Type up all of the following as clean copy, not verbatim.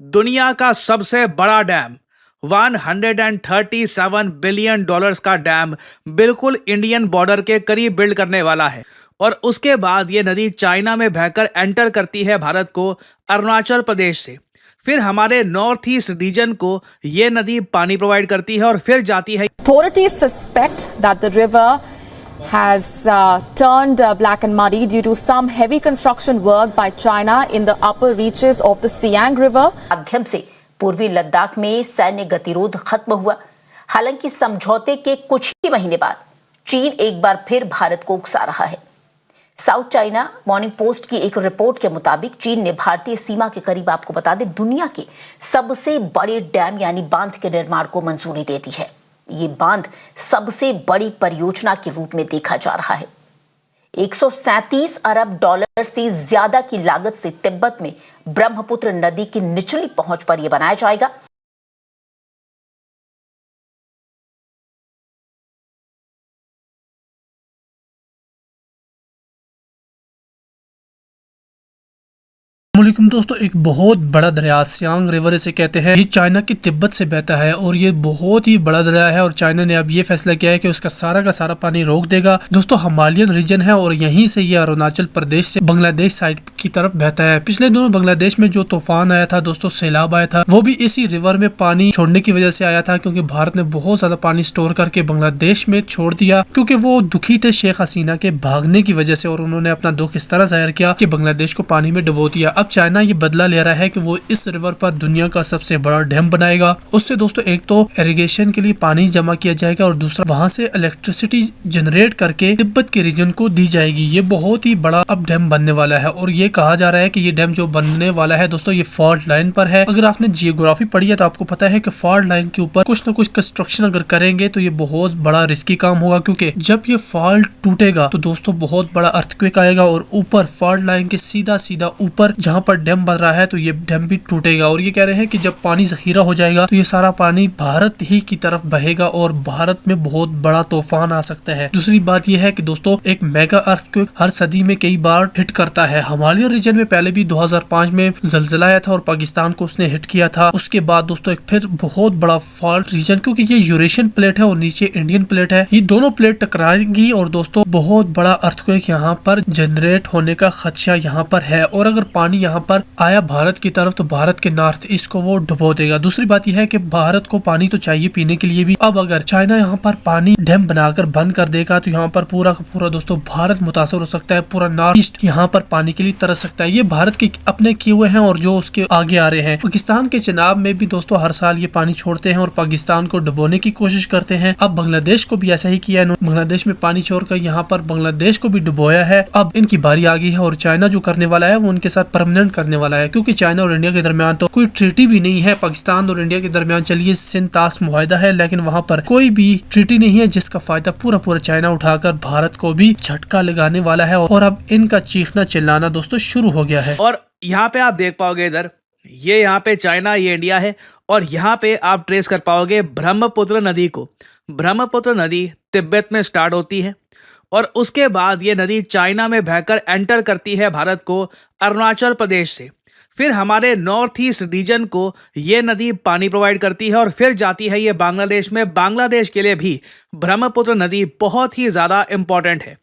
दुनिया का सबसे बड़ा डैम 137 बिलियन डॉलर्स का डैम बिल्कुल इंडियन बॉर्डर के करीब बिल्ड करने वाला है। और उसके बाद ये नदी चाइना में बहकर एंटर करती है भारत को अरुणाचल प्रदेश से। फिर हमारे नॉर्थ ईस्ट रीजन को ये नदी पानी प्रोवाइड करती है और फिर जाती है। Authorities suspect that the river has turned black and muddy due to some heavy construction work by China in the upper reaches of the Siang River. माध्यम से पूर्वी लद्दाख में सैन्य गतिरोध खत्म हुआ। हालांकि समझौते के कुछ ही महीने बाद चीन एक बार फिर भारत को उकसा रहा है। साउथ चाइना मॉर्निंग पोस्ट की एक रिपोर्ट के मुताबिक चीन ने भारतीय सीमा के करीब, आपको बता दें, दुनिया के सबसे बड़े डैम यानी बांध के निर्माण को मंजूरी दे दी है। ये बांध सबसे बड़ी परियोजना के रूप में देखा जा रहा है। 137 अरब डॉलर से ज्यादा की लागत से तिब्बत में ब्रह्मपुत्र नदी की निचली पहुंच पर यह बनाया जाएगा। वालेकुम दोस्तों, एक बहुत बड़ा दरिया सियांग रिवर इसे कहते हैं। ये चाइना की तिब्बत से बहता है और ये बहुत ही बड़ा दरिया है और चाइना ने अब ये फैसला किया है कि उसका सारा का सारा पानी रोक देगा। दोस्तों, हिमालयन रीजन है और यहीं से ये अरुणाचल प्रदेश से बांग्लादेश साइड की तरफ बहता है। पिछले दिनों बांग्लादेश में जो तूफान आया था दोस्तों, सैलाब आया था, वो भी इसी रिवर में पानी छोड़ने की वजह से आया था, क्योंकि भारत ने बहुत ज्यादा पानी स्टोर करके बांग्लादेश में छोड़ दिया, क्योंकि वो दुखी थे शेख हसीना के भागने की वजह से और उन्होंने अपना दुख इस तरह जाहिर किया कि बांग्लादेश को पानी में डुबो दिया। अब चाइना ये बदला ले रहा है कि वो इस रिवर पर दुनिया का सबसे बड़ा डैम बनाएगा। उससे दोस्तों एक तो इरिगेशन के लिए पानी जमा किया जाएगा और दूसरा वहां से इलेक्ट्रिसिटी जनरेट करके तिब्बत के रीजन को दी जाएगी। ये बहुत ही बड़ा अब डैम बनने वाला है और ये कहा जा रहा है कि ये डैम जो बनने वाला है दोस्तों, ये फॉल्ट लाइन पर है। अगर आपने जियोग्राफी पढ़ी है तो आपको पता है कि फॉल्ट लाइन के ऊपर कुछ न कुछ कंस्ट्रक्शन अगर करेंगे तो ये बहुत बड़ा रिस्की काम होगा, क्योंकि जब ये फॉल्ट टूटेगा तो दोस्तों बहुत बड़ा अर्थक्वेक आएगा और ऊपर फॉल्ट लाइन के सीधा सीधा ऊपर जहाँ पर डैम बन रहा है तो ये डैम भी टूटेगा। और ये कह रहे हैं कि जब पानी जखीरा हो जाएगा तो ये सारा पानी भारत ही की तरफ बहेगा और भारत में बहुत बड़ा तूफान आ सकता है। दूसरी बात ये है कि दोस्तों एक मेगा अर्थक्वेक हर सदी में कई बार हिट करता है। हिमालयन रीजन में पहले भी 2005 में जलजिला आया था और पाकिस्तान को उसने हिट किया था। उसके बाद दोस्तों एक फिर बहुत बड़ा फॉल्ट रीजन, क्योंकि ये यूरेशियन प्लेट है और नीचे इंडियन प्लेट है, ये दोनों प्लेट टकराएंगी और दोस्तों बहुत बड़ा अर्थक्वेक यहाँ पर जनरेट होने का खदशा यहाँ पर है। और अगर पानी यहाँ पर आया भारत की तरफ तो भारत के नॉर्थ ईस्ट को वो डुबो देगा। दूसरी बात यह है कि भारत को पानी तो चाहिए पीने के लिए भी। अब अगर चाइना यहाँ पर पानी डैम बनाकर बंद कर देगा तो यहाँ पर पूरा का पूरा दोस्तों भारत मुतासर हो सकता है, पूरा नॉर्थ ईस्ट यहाँ पर पानी के लिए तरस सकता है। ये भारत के अपने किए हुए हैं और जो उसके आगे आ रहे हैं। पाकिस्तान के चेनाब में भी दोस्तों हर साल ये पानी छोड़ते हैं और पाकिस्तान को डुबोने की कोशिश करते हैं। अब बांग्लादेश को भी ऐसा ही किया है, बांग्लादेश में पानी छोड़कर यहाँ पर बांग्लादेश को भी डुबोया है। अब इनकी बारी आ गई है और चाइना जो करने वाला है वो उनके साथ परमानेंट करने वाला है, क्योंकि चाइना और इंडिया के दरमियान तो कोई ट्रीटी भी नहीं है। पाकिस्तान और इंडिया के दरमियान चलिए सिंतास मुआहदा है, लेकिन वहाँ पर कोई भी ट्रीटी नहीं है जिसका फायदा पूरा पूरा चाइना उठाकर भारत को भी झटका लगाने वाला है। और अब इनका चीखना चिल्लाना दोस्तों शुरू हो गया है। और यहाँ पे आप देख पाओगे, इधर ये यहाँ पे चाइना, ये इंडिया है और यहाँ पे आप ट्रेस कर पाओगे ब्रह्मपुत्र नदी को। ब्रह्मपुत्र नदी तिब्बत में स्टार्ट होती है और उसके बाद ये नदी चाइना में बहकर एंटर करती है भारत को अरुणाचल प्रदेश से। फिर हमारे नॉर्थ ईस्ट रीजन को ये नदी पानी प्रोवाइड करती है और फिर जाती है ये बांग्लादेश में। बांग्लादेश के लिए भी ब्रह्मपुत्र नदी बहुत ही ज़्यादा इम्पॉर्टेंट है।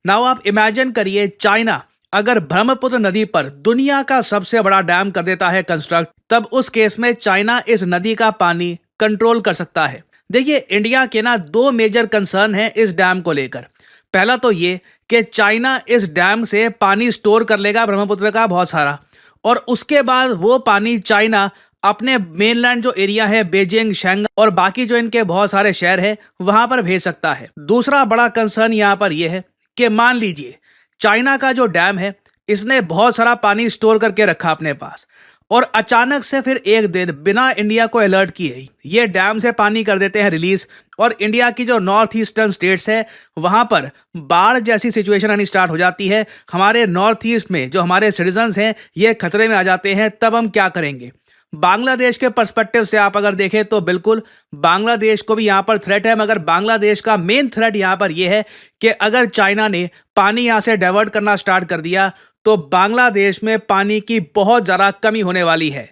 नाउ आप इमेजिन करिए, चाइना अगर ब्रह्मपुत्र नदी पर दुनिया का सबसे बड़ा डैम कर देता है कंस्ट्रक्ट, तब उस केस में चाइना इस नदी का पानी कंट्रोल कर सकता है। देखिए, इंडिया के ना दो मेजर कंसर्न हैं इस डैम को लेकर। पहला तो ये कि चाइना इस डैम से पानी स्टोर कर लेगा ब्रह्मपुत्र का बहुत सारा, और उसके बाद वो पानी चाइना अपने मेनलैंड जो एरिया है, बीजिंग, शंघाई और बाकी जो इनके बहुत सारे शहर हैं वहां पर भेज सकता है। दूसरा बड़ा कंसर्न यहाँ पर यह है कि मान लीजिए चाइना का जो डैम है इसने बहुत सारा पानी स्टोर करके रखा अपने पास और अचानक से फिर एक दिन बिना इंडिया को अलर्ट किए ये डैम से पानी कर देते हैं रिलीज, और इंडिया की जो नॉर्थ ईस्टर्न स्टेट्स है वहाँ पर बाढ़ जैसी सिचुएशन आनी स्टार्ट हो जाती है। हमारे नॉर्थ ईस्ट में जो हमारे सिटीजन्स हैं ये खतरे में आ जाते हैं, तब हम क्या करेंगे? बांग्लादेश के पर्सपेक्टिव से आप अगर देखें तो बिल्कुल बांग्लादेश को भी यहाँ पर थ्रेट है, मगर बांग्लादेश का मेन थ्रेट यहाँ पर यह है कि अगर चाइना ने पानी यहाँ से डाइवर्ट करना स्टार्ट कर दिया तो बांग्लादेश में पानी की बहुत ज़्यादा कमी होने वाली है।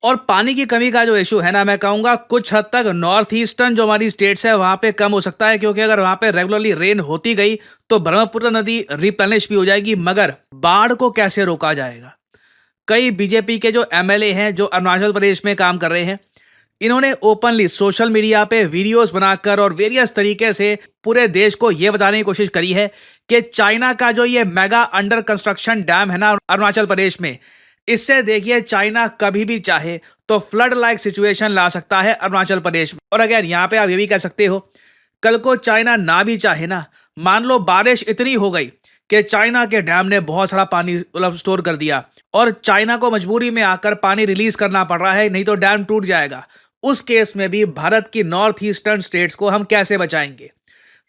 और पानी की कमी का जो इशू है ना, मैं कहूँगा कुछ हद तक नॉर्थ ईस्टर्न जो हमारी स्टेट्स है वहाँ पे कम हो सकता है, क्योंकि अगर वहाँ पे रेगुलरली रेन होती गई तो ब्रह्मपुत्र नदी रिप्लेनिश भी हो जाएगी। मगर बाढ़ को कैसे रोका जाएगा? कई बीजेपी के जो एमएलए हैं जो अरुणाचल प्रदेश में काम कर रहे हैं, इन्होंने ओपनली सोशल मीडिया पे वीडियोस बनाकर और वेरियस तरीके से पूरे देश को ये बताने की कोशिश करी है कि चाइना का जो ये मेगा अंडर कंस्ट्रक्शन डैम है ना अरुणाचल प्रदेश में, इससे देखिए चाइना कभी भी चाहे तो फ्लड लाइक सिचुएशन ला सकता है अरुणाचल प्रदेश में। और अगर यहाँ पे आप ये भी कह सकते हो, कल को चाइना ना भी चाहे ना, मान लो बारिश इतनी हो गई कि चाइना के डैम ने बहुत सारा पानी स्टोर कर दिया और चाइना को मजबूरी में आकर पानी रिलीज करना पड़ रहा है, नहीं तो डैम टूट जाएगा। उस केस में भी भारत की नॉर्थ ईस्टर्न स्टेट्स को हम कैसे बचाएंगे?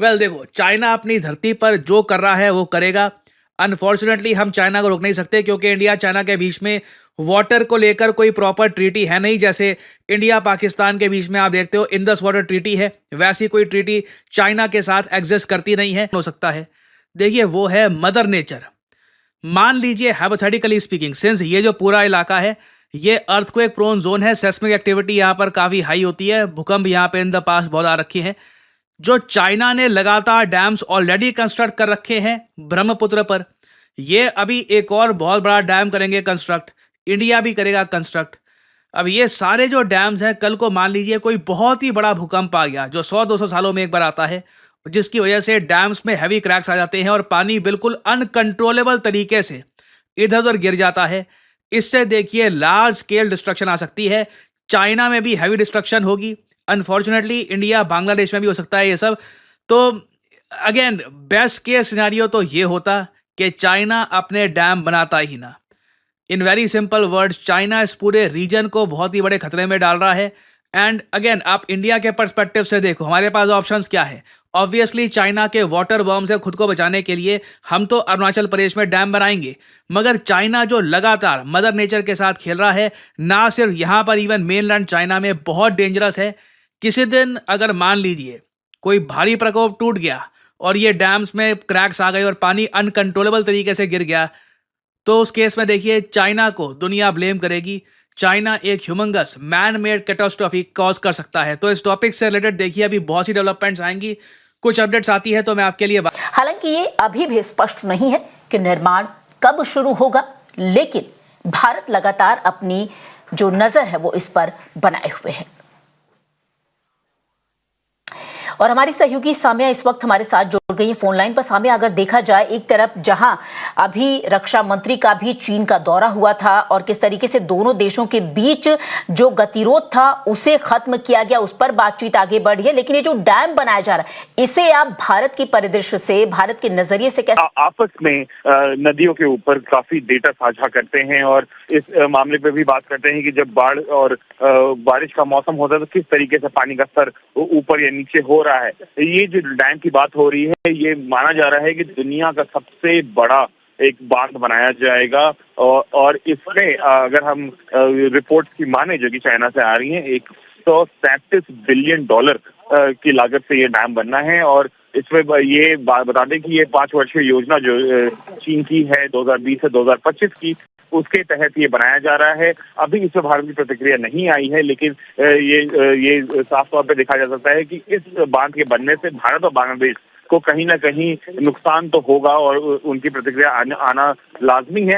वेल देखो, चाइना अपनी धरती पर जो कर रहा है वो करेगा। अनफॉर्चुनेटली हम चाइना को रोक नहीं सकते, क्योंकि इंडिया चाइना के बीच में वाटर को लेकर कोई प्रॉपर ट्रीटी है नहीं। जैसे इंडिया पाकिस्तान के बीच में आप देखते हो इंडस वाटर ट्रीटी है, वैसी कोई ट्रीटी चाइना के साथ एग्जिस्ट करती नहीं है। हो सकता है, देखिए वो है मदर नेचर। मान लीजिए हाइपोथेटिकली स्पीकिंग, सिंस ये जो पूरा इलाका है ये अर्थक्वेक प्रोन जोन है, सेस्मिक एक्टिविटी यहाँ पर काफ़ी हाई होती है, भूकंप यहाँ पे इन द पास्ट बहुत आ रखे हैं। जो चाइना ने लगातार डैम्स ऑलरेडी कंस्ट्रक्ट कर रखे हैं ब्रह्मपुत्र पर, ये अभी एक और बहुत बड़ा डैम करेंगे कंस्ट्रक्ट, इंडिया भी करेगा कंस्ट्रक्ट। अब ये सारे जो डैम्स हैं, कल को मान लीजिए कोई बहुत ही बड़ा भूकंप आ गया जो 100-200 सालों में एक बार आता है, जिसकी वजह से डैम्स में हैवी क्रैक्स आ जाते हैं और पानी बिल्कुल अनकंट्रोलेबल तरीके से इधर उधर गिर जाता है। इससे देखिए लार्ज स्केल डिस्ट्रक्शन आ सकती है। चाइना में भी हैवी डिस्ट्रक्शन होगी, अनफॉर्चुनेटली इंडिया बांग्लादेश में भी हो सकता है ये सब। तो अगेन बेस्ट केस सिनेरियो तो ये होता कि चाइना अपने डैम बनाता ही ना। In very simple words, China इस पूरे रीजन को बहुत ही बड़े खतरे में डाल रहा है। एंड अगेन आप इंडिया के पर्सपेक्टिव से देखो, हमारे पास ऑप्शंस क्या है? ऑब्वियसली चाइना के वाटर बॉम्ब से खुद को बचाने के लिए हम तो अरुणाचल प्रदेश में डैम बनाएंगे, मगर चाइना जो लगातार मदर नेचर के साथ खेल रहा है, ना सिर्फ यहाँ पर, इवन मेनलैंड चाइना में बहुत डेंजरस है। किसी दिन अगर मान लीजिए कोई भारी प्रकोप टूट गया और ये डैम्स में क्रैक्स आ गए और पानी अनकंट्रोलेबल तरीके से गिर गया, तो उस केस में देखिए चाइना को दुनिया ब्लेम करेगी। चाइना एक humongous man made catastrophe cause कर सकता है। तो इस टॉपिक से रिलेटेड देखिए अभी बहुत सी डेवलपमेंट्स आएंगी, कुछ अपडेट्स आती है तो मैं आपके लिए हालांकि ये अभी भी स्पष्ट नहीं है कि निर्माण कब शुरू होगा, लेकिन भारत लगातार अपनी जो नजर है वो इस पर बनाए हुए है। और हमारी सहयोगी सामिया इस वक्त हमारे साथ जुड़ गई है फोन लाइन पर। सामिया, अगर देखा जाए, एक तरफ जहां अभी रक्षा मंत्री का भी चीन का दौरा हुआ था और किस तरीके से दोनों देशों के बीच जो गतिरोध था उसे खत्म किया गया, उस पर बातचीत आगे बढ़ी है, लेकिन ये जो डैम बनाया जा रहा है, इसे आप भारत की परिदृश्य से, भारत के नजरिए से कैसे? आपस में नदियों के ऊपर काफी डेटा साझा करते हैं और इस मामले पे भी बात करते हैं कि जब बाढ़ और बारिश का मौसम होता है तो किस तरीके से पानी का स्तर ऊपर या नीचे हो रहा है। ये जो डैम की बात हो रही है, ये माना जा रहा है कि दुनिया का सबसे बड़ा एक बांध बनाया जाएगा और इसमें अगर हम रिपोर्ट्स की माने जो कि चाइना से आ रही हैं, 137 बिलियन डॉलर की लागत से ये डैम बनना है। और इसमें ये बता दें कि ये 5 वर्षीय योजना जो चीन की है 2020 से 2025 की, उसके तहत ये बनाया जा रहा है। अभी इस पर भारत की प्रतिक्रिया नहीं आई है, लेकिन ये साफ तौर पे देखा जा सकता है कि इस बांध के बनने से भारत और बांग्लादेश को कहीं ना कहीं नुकसान तो होगा और उनकी प्रतिक्रिया आना लाजमी है।